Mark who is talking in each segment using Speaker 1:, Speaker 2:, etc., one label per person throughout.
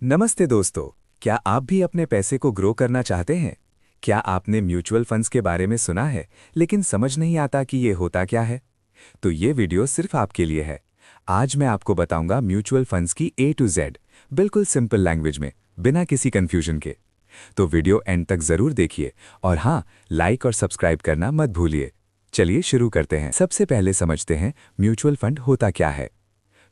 Speaker 1: नमस्ते दोस्तों। क्या आप भी अपने पैसे को ग्रो करना चाहते हैं? क्या आपने म्यूचुअल फंड्स के बारे में सुना है लेकिन समझ नहीं आता कि ये होता क्या है? तो ये वीडियो सिर्फ आपके लिए है। आज मैं आपको बताऊंगा म्यूचुअल फंड्स की A to Z, बिल्कुल सिंपल लैंग्वेज में, बिना किसी कंफ्यूजन के। तो वीडियो एंड तक जरूर देखिए और हाँ, लाइक और सब्सक्राइब करना मत भूलिए। चलिए शुरू करते हैं। सबसे पहले समझते हैं म्यूचुअल फंड होता क्या है।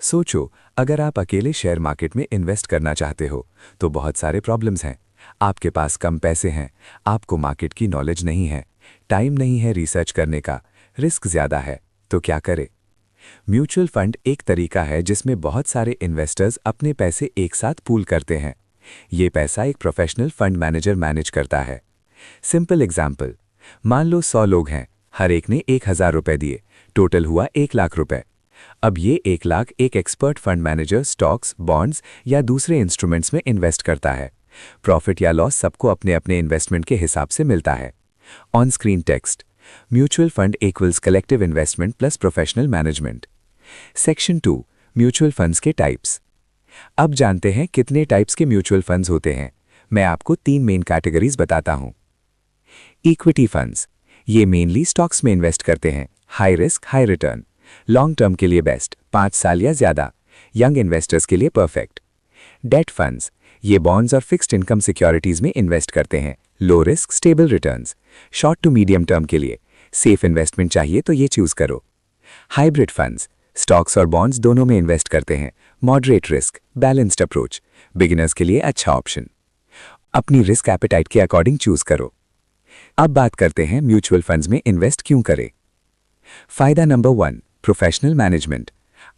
Speaker 1: सोचो, अगर आप अकेले शेयर मार्केट में इन्वेस्ट करना चाहते हो तो बहुत सारे प्रॉब्लम्स हैं। आपके पास कम पैसे हैं, आपको मार्केट की नॉलेज नहीं है, टाइम नहीं है रिसर्च करने का, रिस्क ज़्यादा है, तो क्या करें? म्यूचुअल फंड एक तरीका है जिसमें बहुत सारे इन्वेस्टर्स अपने पैसे एक साथ पूल करते हैं। ये पैसा एक प्रोफेशनल फंड मैनेजर मैनेज करता है। सिंपल एग्जाम्पल, मान लो 100 लोग हैं, हर एक ने 1000 रुपए दिए, टोटल हुआ 1 लाख रुपए। अब ये 1 लाख एक expert fund manager stocks, bonds या दूसरे इंस्ट्रूमेंट्स में इन्वेस्ट करता है। प्रॉफिट या लॉस सबको अपने अपने इन्वेस्टमेंट के हिसाब से मिलता है। On screen text, mutual fund equals collective investment plus professional management. Section 2, mutual funds के टाइप्स। अब जानते हैं कितने टाइप्स के म्यूचुअल फंड्स होते हैं। मैं आपको 3 मेन कैटेगरीज बताता हूं। इक्विटी फंड्स, ये मेनली स्टॉक्स में इन्वेस्ट करते हैं। High risk high return, long term के लिए बेस्ट, 5 साल या ज्यादा, यंग इन्वेस्टर्स के लिए परफेक्ट। डेट फंड्स, ये बॉन्ड्स और फिक्स्ड इनकम सिक्योरिटीज में इन्वेस्ट करते हैं। Low risk stable returns, short to medium term के लिए, सेफ इन्वेस्टमेंट चाहिए तो ये चूज करो। हाइब्रिड फंड्स, स्टॉक्स और बॉन्ड्स दोनों में इन्वेस्ट करते हैं। Moderate risk balanced approach, beginners के लिए अच्छा ऑप्शन। अपनी रिस्क एपेटाइट के अकॉर्डिंग चूज करो। अब बात करते हैं म्यूचुअल फंड्स में इन्वेस्ट क्यों करें। फायदा नंबर 1, प्रोफेशनल मैनेजमेंट।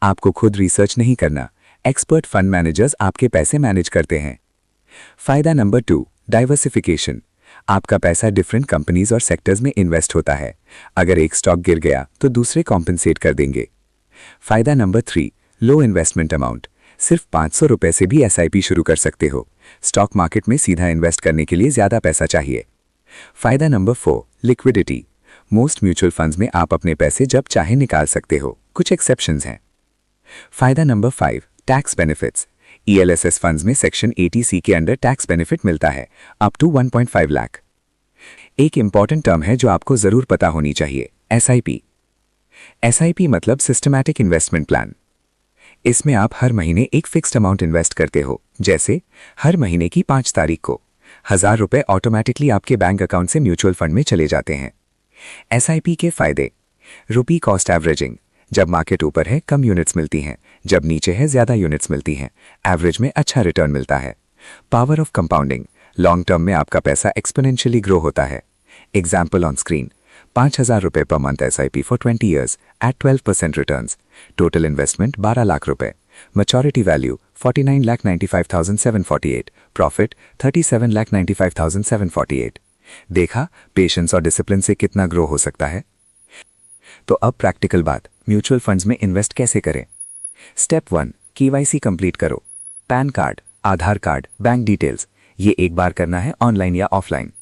Speaker 1: आपको खुद रिसर्च नहीं करना, एक्सपर्ट फंड मैनेजर्स आपके पैसे मैनेज करते हैं। फायदा नंबर 2, डाइवर्सिफिकेशन। आपका पैसा डिफरेंट कंपनीज और सेक्टर्स में इन्वेस्ट होता है। अगर एक स्टॉक गिर गया तो दूसरे कॉम्पेंसेट कर देंगे। फायदा नंबर 3, लो इन्वेस्टमेंट अमाउंट। सिर्फ 500 रुपए से भी SIP शुरू कर सकते हो। स्टॉक मार्केट में सीधा इन्वेस्ट करने के लिए ज्यादा पैसा चाहिए। फायदा number 4, liquidity. Most mutual funds में आप अपने पैसे जब चाहे निकाल सकते हो, कुछ एक्सेप्शंस हैं। फायदा number 5, tax benefits. ELSS funds में सेक्शन 80C के अंडर टैक्स बेनिफिट मिलता है, अप टू 1.5 लाख। एक इंपॉर्टेंट टर्म है जो आपको जरूर पता होनी चाहिए, SIP। SIP मतलब सिस्टमैटिक इन्वेस्टमेंट प्लान। इसमें आप हर महीने एक फिक्स्ड अमाउंट इन्वेस्ट करते हो। जैसे हर महीने की 5 तारीख को 1000 रुपए ऑटोमेटिकली आपके बैंक अकाउंट से म्यूचुअल फंड में चले जाते हैं। SIP के फायदे, रुपी कॉस्ट एवरेजिंग। जब मार्केट ऊपर है कम यूनिट्स मिलती हैं, जब नीचे है ज्यादा यूनिट्स मिलती हैं। एवरेज में अच्छा रिटर्न मिलता है। Power of compounding, long term में आपका पैसा एक्सपोनेंशियली ग्रो होता है। एग्जाम्पल ऑन स्क्रीन, 5000 रुपए पर month SIP for 20 years at 12% returns. Total investment 12 lakh रुपए। Maturity value 49,95,748। प्रॉफिट 37,95,748। देखा, पेशेंस और डिसिप्लिन से कितना ग्रो हो सकता है। तो अब प्रैक्टिकल बात, म्यूचुअल फंड्स में इन्वेस्ट कैसे करें। स्टेप 1, KYC कंप्लीट करो। पैन कार्ड, आधार कार्ड, बैंक डिटेल्स, ये एक बार करना है, ऑनलाइन या ऑफलाइन।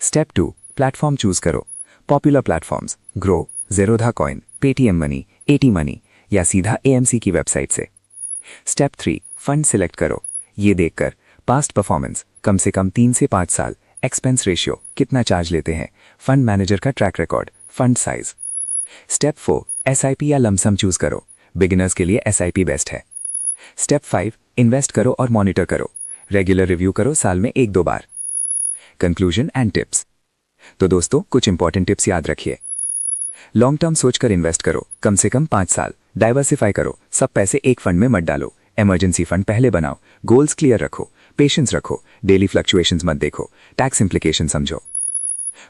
Speaker 1: स्टेप 2, प्लेटफॉर्म चूज करो। Popular platforms, grow, Zerodha coin, Paytm money, AT money या सीधा AMC की वेबसाइट से। स्टेप 3, फंड सिलेक्ट करो। ये देखकर पास्ट परफॉर्मेंस, कम से कम 3 से 5 साल, एक्सपेंस रेशियो, कितना चार्ज लेते हैं, फंड मैनेजर का track record, fund size. Step 4, SIP या लमसम चूज करो। बिगिनर्स के लिए SIP बेस्ट है। स्टेप 5, इन्वेस्ट करो और मॉनिटर करो। रेगुलर रिव्यू करो, साल में 1-2 बार। Conclusion and tips. तो दोस्तों, कुछ इंपॉर्टेंट टिप्स याद रखिए। लॉन्ग टर्म सोचकर इन्वेस्ट करो, कम से कम 5 साल। डाइवर्सिफाई करो, सब पैसे एक फंड में मत डालो। इमरजेंसी फंड पहले बनाओ। गोल्स क्लियर रखो, पेशेंस रखो, डेली फ्लक्चुएशंस मत देखो, टैक्स इंप्लीकेशन समझो।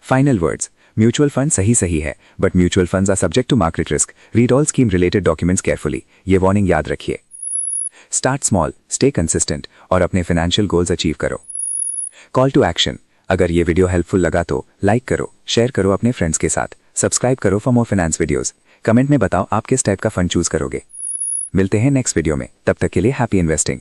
Speaker 1: फाइनल वर्ड्स, म्यूचुअल फंड सही है, but mutual funds are subject to market risk. Read all scheme related documents carefully, ये वार्निंग याद रखिए। स्टार्ट स्मॉल, स्टे कंसिस्टेंट और अपने फाइनेंशियल गोल्स अचीव करो। कॉल टू एक्शन, अगर ये वीडियो हेल्पफुल लगा तो लाइक करो, शेयर करो अपने फ्रेंड्स के साथ, सब्सक्राइब करो for more finance videos. Comment में बताओ आप किस टाइप का फंड चूज करोगे। मिलते हैं नेक्स्ट वीडियो में, तब तक के लिए हैप्पी इन्वेस्टिंग।